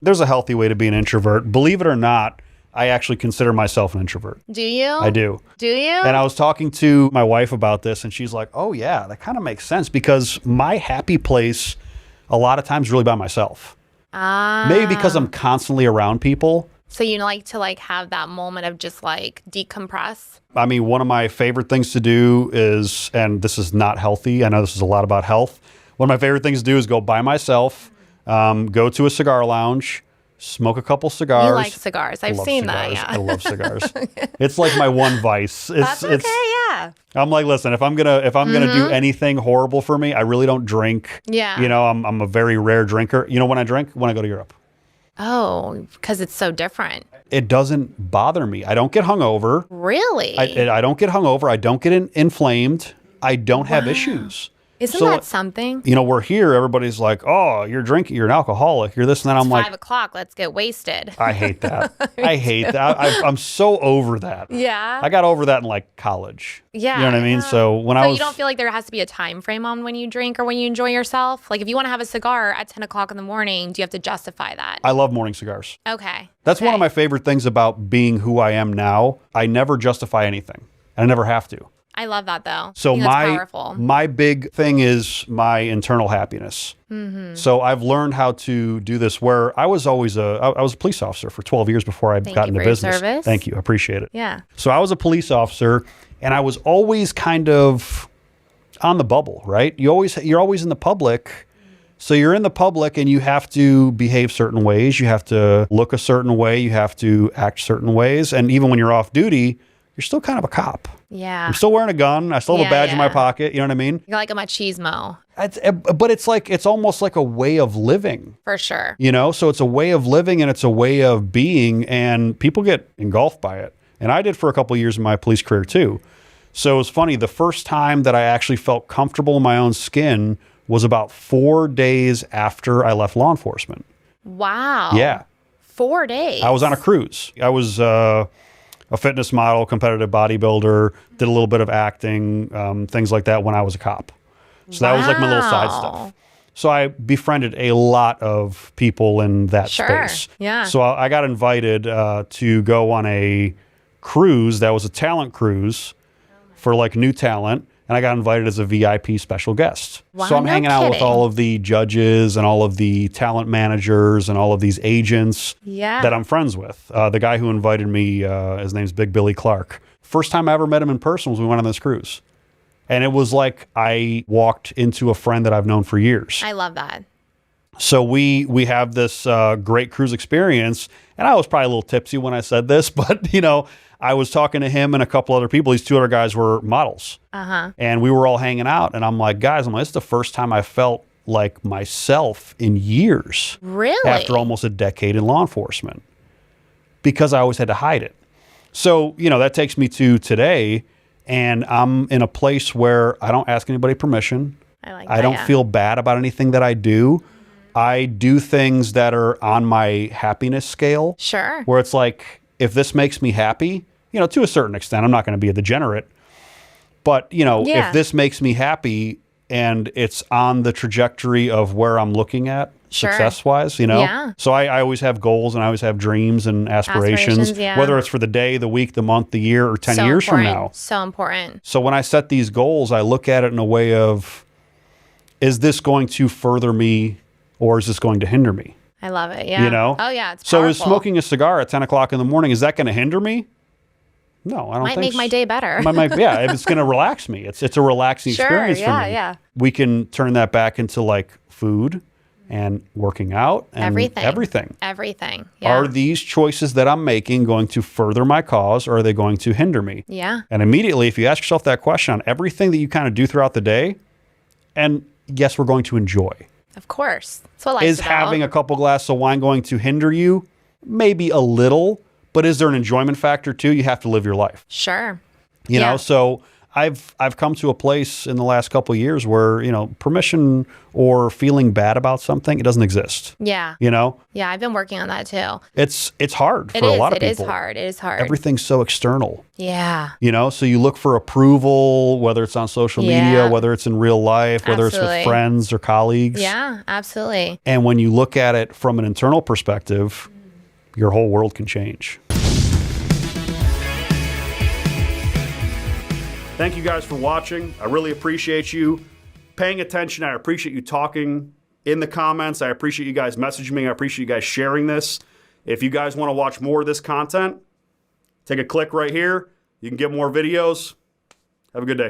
There's a healthy way to be an introvert. Believe it or not, I actually consider myself an introvert. Do you? I do. Do you? And I was talking to my wife about this, and she's like, oh, yeah, that kind of makes sense because my happy place a lot of times really by myself. Maybe because I'm constantly around people. So you like to like have that moment of just like decompress? I mean, one of my favorite things to do is, and this is not healthy, I know this is a lot about health. One of my favorite things to do is go by myself, go to a cigar lounge, smoke a couple cigars. You like cigars. I've seen that, yeah. I love cigars. It's like my one vice. That's okay, yeah. I'm like, listen, if I'm gonna do anything horrible for me, I really don't drink. Yeah. You know, I'm a very rare drinker. You know when I drink? When I go to Europe. Oh, because it's so different. It doesn't bother me. I don't get hungover. Really? I don't get hungover. I don't get inflamed. I don't have issues. Isn't that something? You know, we're here. Everybody's like, oh, you're drinking. You're an alcoholic. You're this and that. I'm like, 5 o'clock. Let's get wasted. I hate that. I hate that. I'm so over that. Yeah. I got over that in like college. Yeah. You know what I mean? So when you don't feel like there has to be a time frame on when you drink or when you enjoy yourself? Like if you want to have a cigar at 10 o'clock in the morning, do you have to justify that? I love morning cigars. Okay. That's one of my favorite things about being who I am now. I never justify anything. And I never have to. I love that though. So that's my big thing is my internal happiness. Mm-hmm. So I've learned how to do this where I was always I was a police officer for 12 years before I got into business. Service. Thank you. I appreciate it. Yeah. So I was a police officer and I was always kind of on the bubble, right? You're always in the public. So you're in the public and you have to behave certain ways. You have to look a certain way. You have to act certain ways. And even when you're off duty, you're still kind of a cop. Yeah. I'm still wearing a gun. I still have a badge in my pocket. You know what I mean? You're like a machismo. But it's almost like a way of living. For sure. You know, so it's a way of living and it's a way of being, and people get engulfed by it. And I did for a couple of years in my police career too. So it was funny. The first time that I actually felt comfortable in my own skin was about 4 days after I left law enforcement. Wow. Yeah. 4 days. I was on a cruise. I was a fitness model, competitive bodybuilder, did a little bit of acting, things like that when I was a cop. So that was like my little side stuff. So I befriended a lot of people in that space. Yeah. So I got invited to go on a cruise that was a talent cruise for like new talent. And I got invited as a VIP special guest. Wow, so I'm hanging out with all of the judges and all of the talent managers and all of these agents that I'm friends with. The guy who invited me, his name's Big Billy Clark. First time I ever met him in person was when we went on this cruise. And it was like I walked into a friend that I've known for years. I love that. So we have this great cruise experience. And I was probably a little tipsy when I said this, but you know, I was talking to him and a couple other people. These 2 other guys were models. And we were all hanging out. And I'm like, guys, this is the first time I felt like myself in years. Really? After almost a decade in law enforcement. Because I always had to hide it. So, you know, that takes me to today. And I'm in a place where I don't ask anybody permission. I don't feel bad about anything that I do. I do things that are on my happiness scale. Sure. Where it's like, if this makes me happy, you know, to a certain extent, I'm not going to be a degenerate. But, you know, if this makes me happy and it's on the trajectory of where I'm looking at success-wise, you know. Yeah. So I always have goals and I always have dreams and aspirations, whether it's for the day, the week, the month, the year, or 10 years from now. So important. So when I set these goals, I look at it in a way of, is this going to further me or is this going to hinder me? I love it. Yeah. You know? Oh, yeah. It's powerful. So is smoking a cigar at 10 o'clock in the morning, is that going to hinder me? No, I don't think so. Might make my day better. Yeah, if it's going to relax me. It's a relaxing experience for me. Yeah. We can turn that back into like food and working out and everything. Yeah. Are these choices that I'm making going to further my cause or are they going to hinder me? Yeah. And immediately, if you ask yourself that question on everything that you kind of do throughout the day, and yes, we're going to enjoy. Of course. That's what life's Is about. having a couple glasses of wine going to hinder you? Maybe a little, but is there an enjoyment factor too? You have to live your life. Sure. You know, so I've come to a place in the last couple of years where, you know, permission or feeling bad about something, it doesn't exist. Yeah. You know? Yeah, I've been working on that too. It's hard for a lot of people. It is hard. It is hard. Everything's so external. Yeah. You know, so you look for approval, whether it's on social media, whether it's in real life, whether it's with friends or colleagues. Yeah, absolutely. And when you look at it from an internal perspective, your whole world can change. Thank you guys for watching. I really appreciate you paying attention. I appreciate you talking in the comments. I appreciate you guys messaging me. I appreciate you guys sharing this. If you guys want to watch more of this content, take a click right here. You can get more videos. Have a good day.